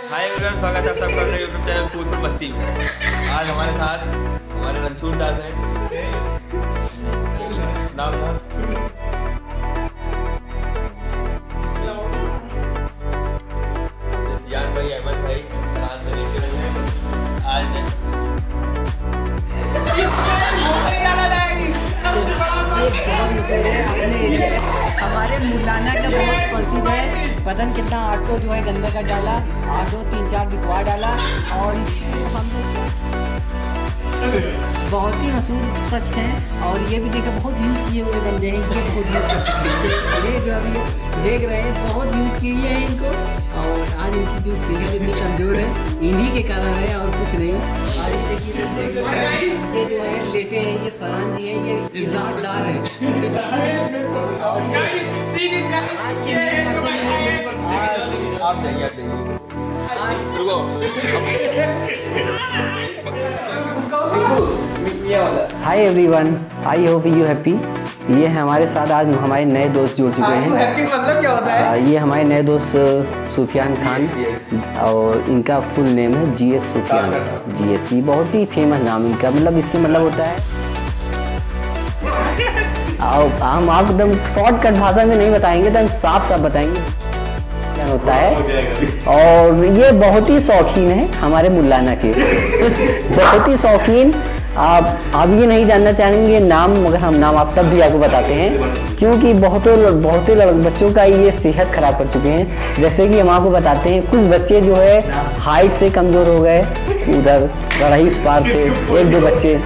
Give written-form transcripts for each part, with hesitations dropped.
Hi everyone, स्वागत है आप सबका अपने यूट्यूब चैनल फूलपुर मस्ती में। आज हमारे साथ हमारे रणछूड़ दास हैं। नाम सियान भाई, अहमद भाई, फरहान भाई लेके रहे हैं। आज हमारे मुलाना का बहुत प्रसिद्ध है। पता नहीं कितना ऑटो जो है गंदा का डाला, ऑटो 3-4 बिकवा डाला और इसको हम लोग बहुत ही मशहूर सख्त हैं और ये भी देखा बहुत यूज़ किए हुए बंदे हैं। इनको बहुत यूज़ कर चुके हैं। ये जो अभी देख रहे हैं बहुत यूज़ किए हैं इनको और आज इनकी जो सेहत इतनी कमज़ोर है इन्हीं के कारण है और कुछ नहीं। आज देखिए ये जो है लेटे हैं, ये फरहान जी हैं, ये इजाजदार हैं। आज के आप जाइए रुको। Hi everyone, I hope you happy. ये है हमारे साथ आज हमारे नए दोस्त जुड़ चुके हैं। हैप्पी मतलब क्या होता है? ये हमारे नए दोस्त सुफियान खान और इनका फुल नेम है GS सुफियान। GS ये बहुत ही फेमस नाम इनका, मतलब इसके मतलब होता है हम आप एकदम शॉर्टकट भाषा में नहीं बताएंगे तो हम साफ साफ बताएंगे क्या होता है। और ये बहुत ही शौकीन है हमारे मुलाना के बहुत ही शौकीन। आप ये नहीं जानना चाहेंगे नाम, मगर हम नाम आप तब भी आपको बताते हैं क्योंकि बहुत बच्चों का ये सेहत खराब कर चुके हैं। जैसे कि हम आपको बताते हैं कुछ बच्चे जो है हाइट से कमज़ोर हो गए, उधर रईस पार थे 1-2 बच्चे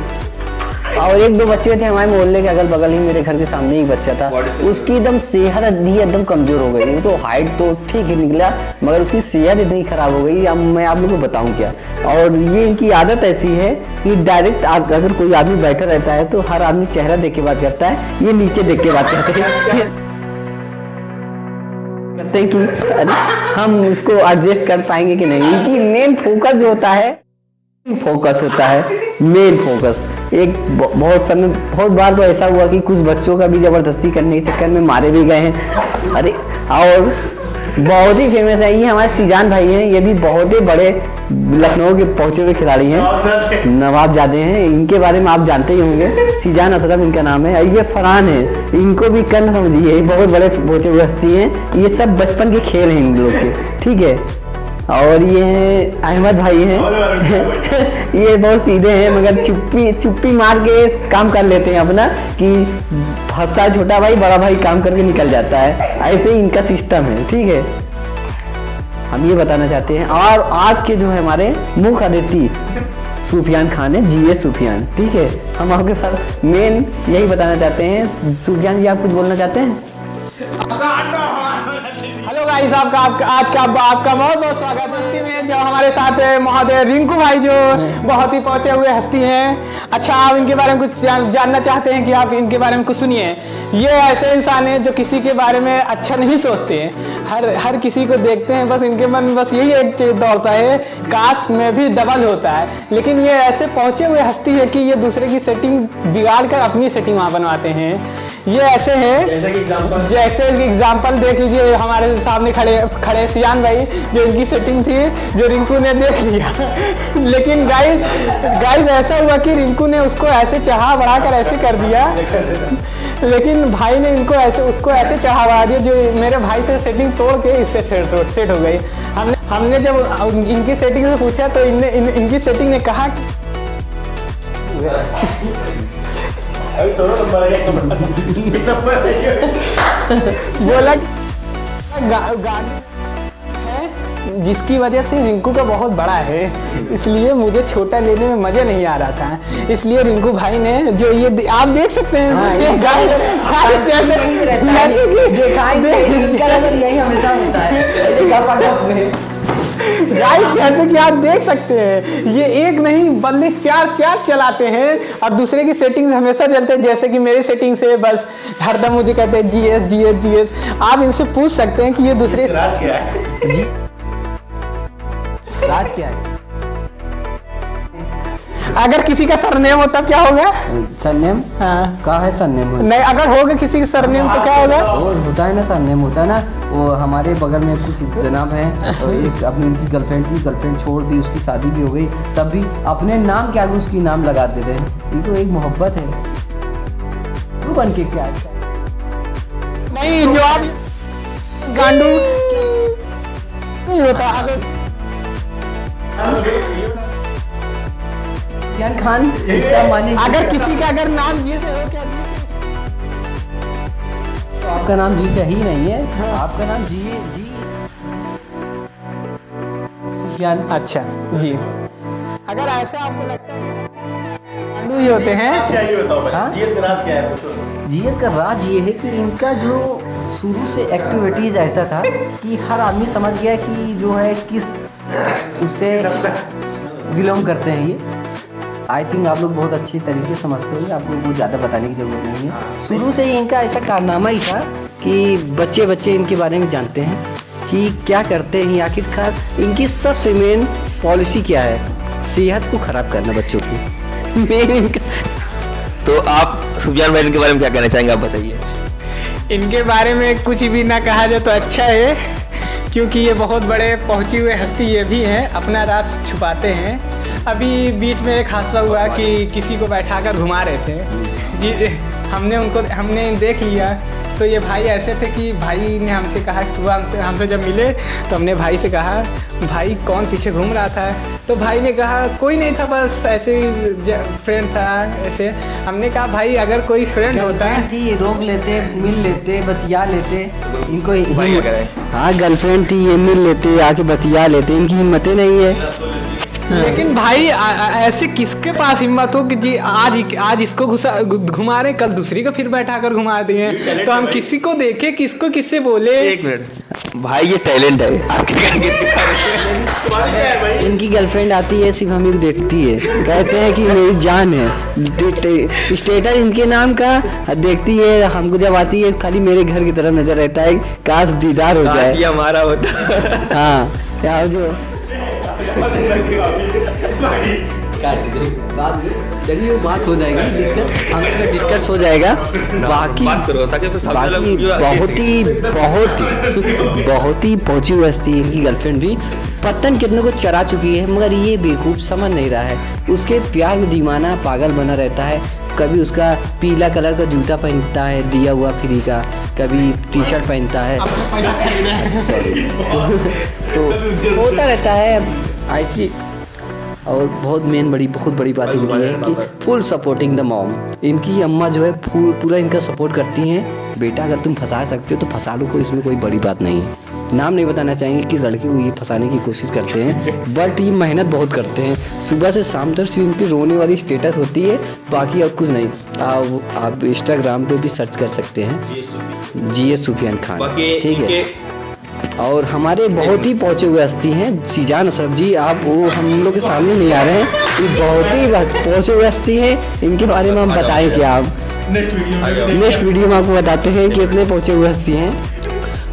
और 1-2 बच्चे थे हमारे मोहल्ले के अगल बगल ही, मेरे घर के सामने ही बच्चा था, उसकी एकदम सेहत एकदम कमज़ोर हो गई। तो हाइट तो ठीक ही निकला मगर उसकी सेहत इतनी ख़राब हो गई, अब मैं आप लोगों को बताऊं क्या। और ये इनकी आदत ऐसी है कि डायरेक्ट अगर कोई आदमी बैठा रहता है तो हर आदमी चेहरा देख के बात करता है, ये नीचे देख के बात करते हैं कि अरे हम इसको एडजस्ट कर पाएंगे कि नहीं। इनकी मेन फोकस जो होता है मेन फोकस। एक बहुत बार तो ऐसा हुआ कि कुछ बच्चों का भी जबरदस्ती करने के चक्कर में मारे भी गए हैं। अरे और बहुत ही फेमस है ये हमारे सीजान भाई हैं, ये भी बहुत ही बड़े लखनऊ के पहुंचे हुए खिलाड़ी हैं, नवाबजादे हैं। इनके बारे में आप जानते ही होंगे, सीजान अशरफ इनका नाम है। ये फरहान है, इनको भी कर्ण समझिए, बहुत बड़े पहुंचे हुए हस्ती हैं। ये सब बचपन के खेल हैं इन लोग के, ठीक है। और ये अहमद भाई हैं ये बहुत सीधे हैं मगर चुप्पी मार के काम कर लेते हैं अपना, कि फंसता है छोटा भाई, बड़ा भाई काम करके निकल जाता है। ऐसे ही इनका सिस्टम है, ठीक है। हम ये बताना चाहते हैं और आज के जो है हमारे मुख्य अतिथि सुफियान खान है, GS सुफियान, ठीक है। हम आपके पास मेन यही बताना चाहते हैं। सुफियान जी आप कुछ बोलना चाहते हैं? हेलो गाइस, आपका बहुत बहुत स्वागत है हस्ती में। जो हमारे साथ है महोदय रिंकू भाई, जो बहुत ही पहुंचे हुए हस्ती हैं। अच्छा, आप इनके बारे में कुछ जानना चाहते हैं कि आप इनके बारे में कुछ सुनिए। ये ऐसे इंसान हैं जो किसी के बारे में अच्छा नहीं सोचते हैं, हर किसी को देखते हैं, बस इनके मन में बस यही एक चीज दौड़ता है, काश में भी डबल होता है। लेकिन ये ऐसे पहुंचे हुए हस्ती है कि ये दूसरे की सेटिंग बिगाड़ कर अपनी सेटिंग वहाँ बनवाते हैं। ये ऐसे हैं, जैसे एग्जाम्पल देख लीजिए, हमारे सामने खड़े सियान भाई, जो इनकी सेटिंग थी जो रिंकू ने देख लिया लेकिन गाइस ऐसा हुआ कि रिंकू ने उसको ऐसे चढ़ा बढ़ाकर ऐसे कर दिया, लेकिन भाई ने उसको ऐसे चढ़ा बढ़ा दिया जो मेरे भाई से सेटिंग तोड़ के इससे सेट हो गई। हमने जब इनकी सेटिंग से पूछा तो इनकी सेटिंग ने कहा बोला गाड़ी है जिसकी वजह से रिंकू का बहुत बड़ा है, इसलिए मुझे छोटा लेने में मजा नहीं आ रहा था। इसलिए रिंकू भाई ने जो ये आप देख सकते हैं, यही हमेशा होता है राइट। जैसे कि आप देख सकते हैं ये एक नहीं बल्कि 4 चलाते हैं और दूसरे की सेटिंग्स हमेशा चलते हैं। जैसे कि मेरी सेटिंग से बस हरदम मुझे कहते हैं GS। आप इनसे पूछ सकते हैं कि ये दूसरे राज क्या है? अगर किसी का सरनेम हो तब क्या होगा? सरनेम हाँ कहाँ है सरनेम? नहीं, अगर होगा किसी का सरनेम तो क्या होगा? वो होता है ना, सरनेम होता है ना। वो हमारे बगल में कुछ जनाब हैं, तो एक अपनी उनकी गर्लफ्रेंड थी, गर्लफ्रेंड छोड़ दी, उसकी शादी भी हो गई, तब भी अपने नाम के आगे उसकी नाम लगा देते हैं। ये तो एक मोहब्बत है। तू बन के क्या है? नहीं, जो आप गांडू नहीं होता। अगर सुफियान खान इसका माने अगर किसी का अगर नाम जी से हो, क्या जी से? तो आपका नाम जी से ही नहीं है, आपका नाम जी सुफियान। अच्छा जी, अगर ऐसा आपको लगता है कि गांडू ही होते हैं, जीएस का राज ये है कि इनका जो शुरू से एक्टिविटीज़ ऐसा था कि हर आदमी समझ गया कि जो है किस उससे बिलोंग करते हैं। ये आई थिंक आप लोग बहुत अच्छी तरीके से समझते होंगे, आपको बहुत ज़्यादा बताने की ज़रूरत नहीं है। शुरू से ही इनका ऐसा कारनामा ही था कि बच्चे बच्चे इनके बारे में जानते हैं कि क्या करते हैं। आखिरकार इनकी सबसे मेन पॉलिसी क्या है? सेहत को ख़राब करना बच्चों की मेन इनका। तो आप सुफियान भाई के बारे में क्या कहना चाहेंगे, आप बताइए। इनके बारे में कुछ भी ना कहा जाए तो अच्छा है, क्योंकि ये बहुत बड़े पहुंची हुए हस्ती ये भी हैं, अपना राज छुपाते हैं। अभी बीच में एक हादसा हुआ कि किसी को बैठाकर घुमा रहे थे जी, हमने देख लिया। तो ये भाई ऐसे थे कि भाई ने हमसे कहा कि सुबह हमसे जब मिले तो हमने भाई से कहा, भाई कौन पीछे घूम रहा था? तो भाई ने कहा कोई नहीं था, बस ऐसे ही फ्रेंड था ऐसे। हमने कहा भाई अगर कोई फ्रेंड होता है थी, रोक लेते, मिल लेते, बतिया लेते। इनको भाई क्या करें? हाँ, गर्लफ्रेंड थी, ये मिल लेते, आके बतिया लेते। इनकी हिम्मतें नहीं है। लेकिन भाई ऐसे किसके पास हिम्मत हो कि जी आज इसको घुमा रहे, कल दूसरी को फिर बैठा कर घुमा दिए। तो हम किसी को देखे, किसको किससे बोले। एक मिनट भाई, ये टैलेंट है आपके। इनकी गर्लफ्रेंड आती है, सिर्फ हमें देखती है, कहते हैं कि मेरी जान है। स्टेटस इनके नाम का देखती है, हमको जब आती है खाली मेरे घर की तरफ नजर रहता है, काश दीदार हो जाए। ये हमारा होता। हाँ क्या जो चलिए वो बात हो जाएगी, डिस्कस हो जाएगा। बाकी बात करो ताकि बाकी बहुत ही पहुंची हुई हस्ती इनकी गर्लफ्रेंड भी पतन कितने को चरा चुकी है, मगर ये बेवकूफ़ समझ नहीं रहा है। उसके प्यार में दीवाना पागल बना रहता है। कभी उसका पीला कलर का जूता पहनता है दिया हुआ फ्री का, कभी टी शर्ट पहनता है। तो होता रहता है ऐसी। और बहुत बड़ी बात इनकी है कि फुल सपोर्टिंग द मॉम। इनकी अम्मा जो है पूरा इनका सपोर्ट करती हैं। बेटा अगर तुम फंसा सकते हो तो फंसा लो, कोई इसमें कोई बड़ी बात नहीं है। नाम नहीं बताना चाहेंगे कि लड़के को ये फंसाने की कोशिश करते हैं, बट ये मेहनत बहुत करते हैं। सुबह से शाम तक सिर्फ इनकी रोने वाली स्टेटस होती है, बाकी और कुछ नहीं। आप इंस्टाग्राम पे भी सर्च कर सकते हैं, जीएस सुफियान खान, ठीक है। और हमारे बहुत ही पहुँचे हुए हस्ती हैं सीजान अशरफ जी। आप वो हम लोग के सामने नहीं आ रहे हैं, ये बहुत ही पहुँचे हुए हस्ती हैं। इनके बारे में हम बताएं क्या? आप नेक्स्ट वीडियो में आपको बताते हैं कि इतने पहुँचे हुए हस्ती हैं।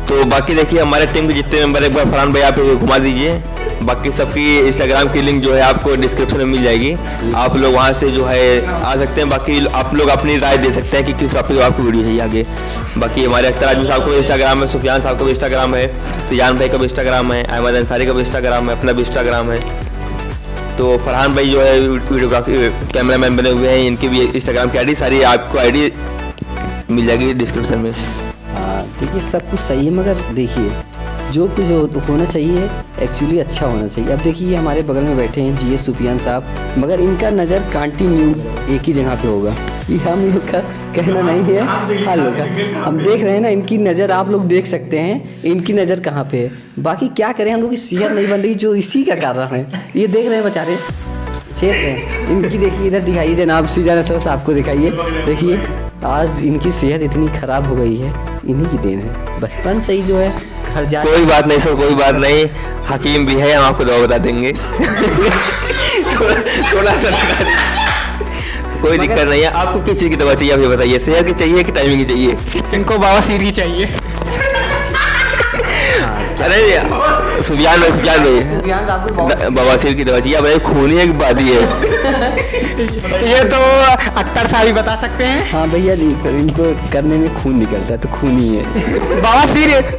तो बाकी देखिए हमारे टीम के जितने मेंबर, एक बार फरहान भाई आप घुमा दीजिए। बाकी सबकी इंस्टाग्राम की लिंक जो है आपको डिस्क्रिप्शन में मिल जाएगी, आप लोग वहाँ से जो है आ सकते हैं। बाकी आप लोग अपनी राय दे सकते हैं कि किस टॉपिक पे आपको वीडियो चाहिए आगे। बाकी हमारे अख्तर आजमी साहब का भी इंस्टाग्राम है, सुफियान साहब का भी इंस्टाग्राम है, सिजान भाई का भी इंस्टाग्राम है, अहमद अंसारी का भी इंस्टाग्राम है, अपना भी इंस्टाग्राम है। तो फरहान भाई जो है वीडियोग्राफी कैमरामैन बने हुए हैं, इनकी भी इंस्टाग्राम की आईडी सारी आपको आईडी मिल जाएगी डिस्क्रिप्शन में। देखिए सब कुछ सही है, मगर देखिए जो कुछ होना चाहिए एक्चुअली अच्छा होना चाहिए। अब देखिए हमारे बगल में बैठे हैं जीएस सुफियान साहब, मगर इनका नज़र कंटिन्यू एक ही जगह पे होगा। ये हम लोग का कहना नहीं है, हाल होगा। हम देख रहे हैं ना, इनकी नज़र आप लोग देख सकते हैं, इनकी नज़र कहाँ पे है। बाकी क्या करें, हम लोग की सेहत नहीं बन रही, जो इसी का कारण है। ये देख रहे हैं बेचारे, सेहत है इनकी। देखिए इधर दिखाइए जनाब, सीजान अशरफ साहब को दिखाइए। देखिए आज इनकी सेहत इतनी ख़राब हो गई है, इन्हीं की देन है। बचपन से ही जो है घर जा। कोई बात नहीं सर, कोई बात नहीं, हकीम भी है, हम आपको दवा बता देंगे। थोड़ा सा कोई दिक्कत नहीं है। आपको किस चीज़ की दवा चाहिए, आप ये बताइए, सेहत की चाहिए कि टाइमिंग की चाहिए? इनको बवासीर की चाहिए। अरे सुफियान भाई सुफियान साहब को बहुत बवासीर की दवा चाहिए। अब खूनी एक बात ही है। ये तो अख्तर साहब ही बता सकते हैं। हाँ भैया जी, इनको करने में खून निकलता है तो खून ही है।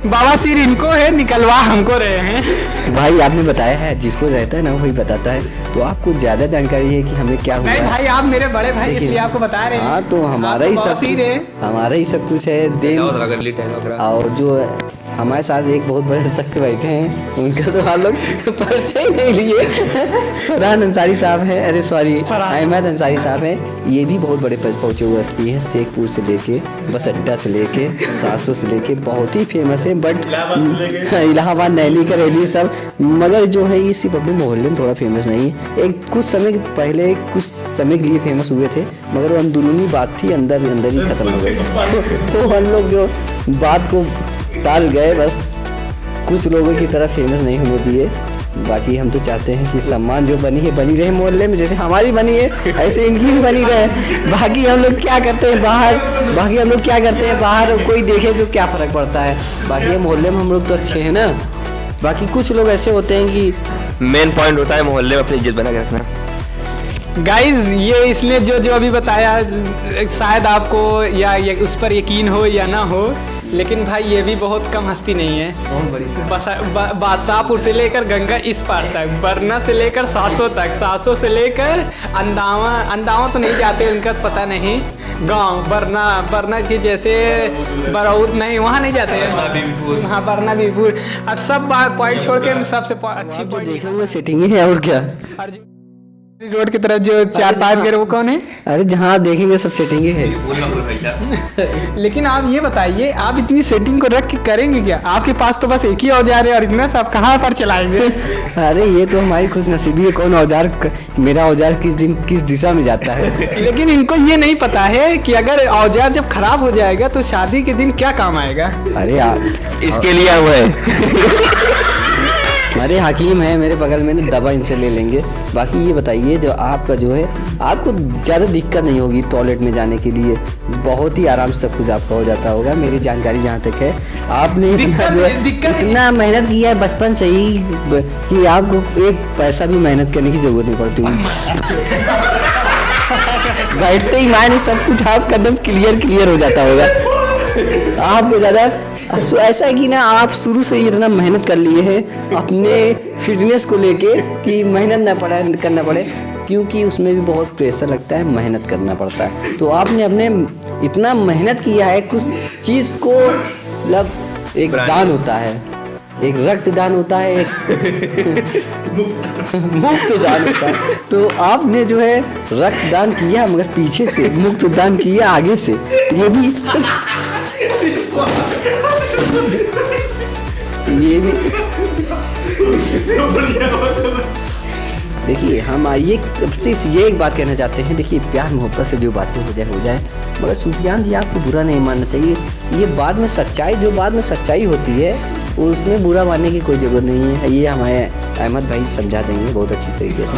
बवासीर इनको है, निकलवा हमको रहे हैं। भाई आपने बताया है, जिसको रहता है ना वही बताता है, तो आपको ज्यादा जानकारी है कि हमें क्या हुआ नहीं है। भाई, आप मेरे बड़े भाई इसलिए आपको बता रहे हैं। हाँ तो हमारा ही सब बवासीर है। हमारा ही सब कुछ है देन। और जो हमारे साथ एक बहुत बड़े शख्स बैठे हैं, उनका तो हम लोग परिचय नहीं लिए। फरहान अंसारी साहब हैं, अरे सॉरी अहमद अंसारी साहब हैं। ये भी बहुत बड़े पहुँचे हुए हस्ती हैं, शेखपुर से लेके बस अड्डा से लेके 700 से लेके बहुत ही फेमस है। बट इलाहाबाद नैनी का रैली सब, मगर जो है ये सिर्फ अपने मोहल्ले में थोड़ा फेमस नहीं है। एक कुछ समय पहले कुछ समय के लिए फेमस हुए थे, मगर वो अंदरूनी बात थी, अंदर अंदर ही खत्म हो गई। तो हम लोग जो बात को टाल गए, बस कुछ लोगों की तरह फेमस नहीं होने दिए। बाकी हम तो चाहते हैं कि सम्मान जो बनी है बनी रहे मोहल्ले में, जैसे हमारी बनी है ऐसे इनकी भी बनी रहे। बाकी हम लोग क्या करते हैं बाहर कोई देखे तो क्या फ़र्क पड़ता है। बाकी मोहल्ले में हम लोग तो अच्छे हैं ना। बाकी कुछ लोग ऐसे होते हैं कि मेन पॉइंट होता है मोहल्ले में अपनी इज्जत बना के रखना। गाइज ये इसने जो अभी बताया, शायद आपको या उस पर यकीन हो या ना हो, लेकिन भाई ये भी बहुत कम हस्ती नहीं है। बहुत बड़ी बादशाहपुर से लेकर गंगा इस पार तक, बरना से लेकर 700 तक, 700 से लेकर अंदावा तो नहीं जाते, उनका पता नहीं। गांव बरना के जैसे बरौद नहीं, वहाँ नहीं जाते हैं। हाँ बरना बीपुर। अब सब पॉइंट छोड़ के सबसे अच्छी जो देखे हुए सेटिंग है और क्या। रोड की तरफ जो 4-5 घर वो कौन है? अरे जहाँ देखेंगे सब सेटिंग है। लेकिन आप ये बताइए, आप इतनी सेटिंग को रख के करेंगे क्या? आपके पास तो बस एक ही औजार है और इतना सब कहाँ पर चलाएंगे? अरे ये तो हमारी खुशनसीबी है, कौन औजार मेरा औजार किस दिशा में जाता है। लेकिन इनको ये नहीं पता है कि अगर औजार जब खराब हो जाएगा तो शादी के दिन क्या काम आएगा। अरे यार इसके लिए हुआ है। हमारे हकीम है मेरे बगल में, दवा इनसे ले लेंगे। बाकी ये बताइए, जो आपका जो है, आपको ज़्यादा दिक्कत नहीं होगी टॉयलेट में जाने के लिए, बहुत ही आराम से सब कुछ आपका हो जाता होगा। मेरी जानकारी जहाँ तक है, आपने इतना मेहनत किया है बचपन से ही कि आपको एक पैसा भी मेहनत करने की जरूरत नहीं पड़ती। बैठते ही मायने सब कुछ आपका एकदम क्लियर हो जाता होगा। आपको ज़्यादा ऐसा है कि ना, आप शुरू से ही इतना मेहनत कर लिए हैं अपने फिटनेस को लेके कि मेहनत करना पड़े, क्योंकि उसमें भी बहुत प्रेशर लगता है, मेहनत करना पड़ता है। तो आपने अपने इतना मेहनत किया है, कुछ चीज़ को मतलब एक दान होता है, एक रक्तदान होता है, एक मुक्त दान होता है। तो आपने जो है रक्तदान किया मगर पीछे से, मुक्त दान किया आगे से। ये भी देखिए, हम ये सिर्फ ये एक बात कहना चाहते हैं। देखिए, प्यार मोहब्बत से जो बातें हो जाए, मगर सुफियान जी आपको बुरा नहीं मानना चाहिए। ये बाद में सच्चाई होती है, उसमें बुरा मानने की कोई ज़रूरत नहीं है। ये हमारे अहमद भाई समझा देंगे बहुत अच्छी तरीके से।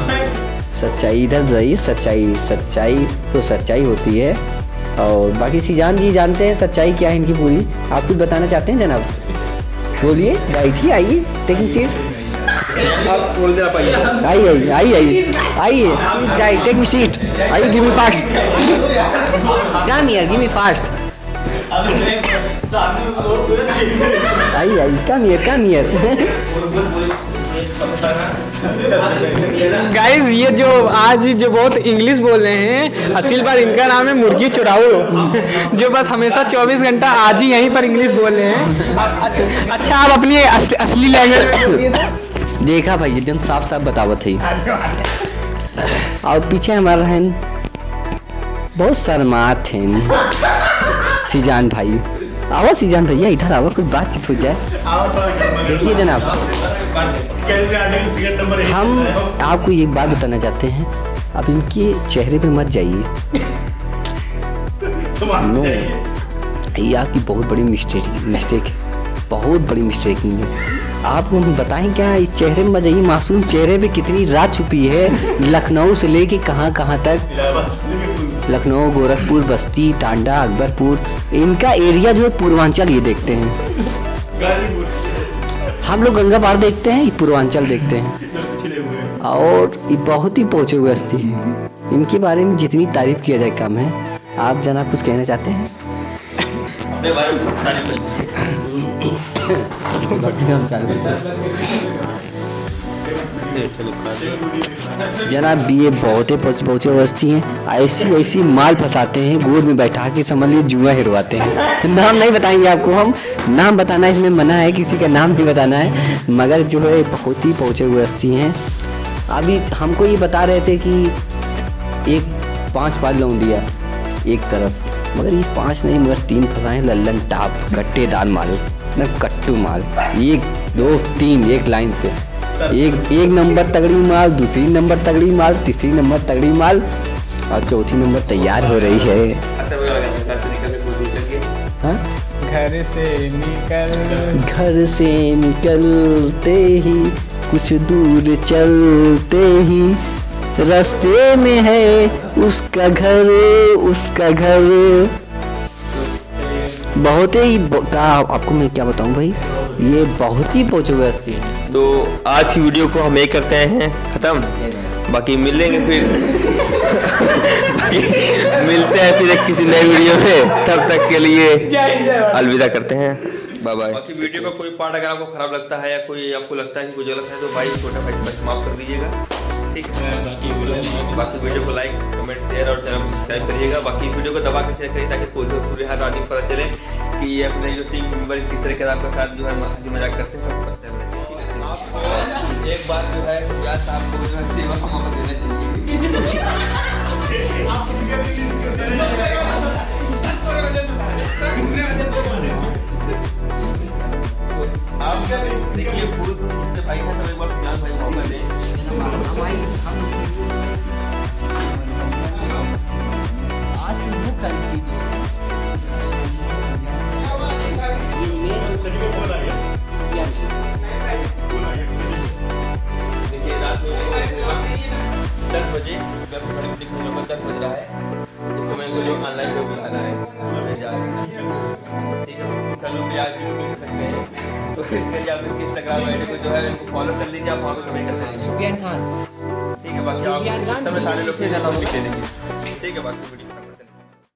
सच्चाई इधर रही, सच्चाई तो सच्चाई होती है। और बाकी सीजान जी जानते हैं सच्चाई क्या है इनकी पूरी। आप कुछ बताना चाहते हैं जनाब? बोलिए, बैठिए, आइए, टेकिंग सीट। आप बोल दे, आप आइए। आइए, टेक मी सीट। आइए, give me fast. Come here, give me fast. आइए, कम हियर। गाइस ये जो आज जो बहुत इंग्लिश बोल रहे हैं, असल बात इनका नाम है मुर्गी चुराऊ, जो बस हमेशा 24 घंटा आज ही यहीं पर इंग्लिश बोल रहे हैं। अच्छा, आप अपनी असली लैंग्वेज देखा भाई, एकदम साफ बतावत है। और पीछे हमारा है बहुत शर्मात हैं सीजान भाई। आओ सीजान भैया, इधर आओ, कुछ बातचीत हो जाए। देखिए जनाब, हम आपको ये बात बताना चाहते हैं, आप इनके चेहरे पे मत जाइए। नो, ये आपकी बहुत बड़ी मिस्टेक है, बहुत बड़ी मिस्टेक है। आपको हम बताएं क्या, इस चेहरे में मत जाइए। मासूम चेहरे पे कितनी रात छुपी है, लखनऊ से लेके कहाँ तक। लखनऊ, गोरखपुर, बस्ती, टांडा, अकबरपुर, इनका एरिया जो है पूर्वांचल, ये देखते हैं। हम लोग गंगा पार देखते हैं, ये पूर्वांचल देखते हैं और ये बहुत ही पहुँचे हुए हस्ती हैं। इनके बारे में जितनी तारीफ किया जाए कम है। आप जना कुछ कहना चाहते हैं? जनाब ये बहुत ही पहुँचे वस्ती हैं, ऐसी ऐसी माल फंसाते हैं, गोद में बैठा के समझ लीजिए जुआ हिरवाते हैं। नाम नहीं बताएंगे आपको हम, नाम बताना इसमें मना है, किसी का नाम नहीं बताना है, मगर जो है बहुत ही पहुँचे हुए हस्ती हैं। अभी हमको ये बता रहे थे कि एक 5 पाल लौंडिया एक तरफ, मगर ये 5 नहीं मगर 3 फंसाए लल्लन टाप कट्टेदार माल, न कट्टू माल, 1 2 3 एक लाइन से, एक नंबर तगड़ी माल, दूसरी नंबर तगड़ी माल, तीसरी नंबर तगड़ी माल और चौथी नंबर तैयार हो रही है। हाँ? घर से निकलते ही कुछ दूर चलते ही रास्ते में है उसका घर, उसका घर। बहुत ही आपको मैं क्या बताऊं भाई, ये बहुत ही पहुंचे हुए हस्ती है। तो आज की वीडियो को हम ये करते हैं ख़त्म, बाकी मिलेंगे फिर बाकी मिलते हैं फिर एक किसी नए वीडियो में, तब तक के लिए अलविदा करते हैं, बाय बाय। बाकी वीडियो का कोई पार्ट अगर आपको खराब लगता है या कोई आपको लगता है कि कोई गलत है तो भाई छोटा भाई बस माफ कर दीजिएगा, ठीक है। बाकी वीडियो को लाइक कमेंट शेयर और चैनल सब्सक्राइब करिएगा। बाकी इस वीडियो को दबा के शेयर करिए ताकि पूरे हर आदमी पता चले कि ये अपने जो टीम मेंबर किस तरह के आपके साथ जो है हंसी मजाक करते हैं, सब पता चले। आपको एक बार जो है सुजात साहब को जो है सेवा का मौका देना चाहिए। आप देखिए पूरे भाई है तो एक बार सुजात भाई मौका दें। आज की मुख्य क्वालिटी देखिए रात में 10 बजे दिखने लगा 10 बज रहा है, इस समय को जो ऑनलाइन पे बुला रहा है, ठीक है। तो चलो भी आज वीडियो देख सकते हैं, तो इसके लिए आप इनके इंस्टाग्राम आईडी को जो है इनको फॉलो कर लीजिए, आप वहाँ पे कमेंट करते रहिए, सुफियान खान, ठीक है। बाकी आप सब सारे लोग लिख दे देंगे, ठीक है। बाकी वीडियो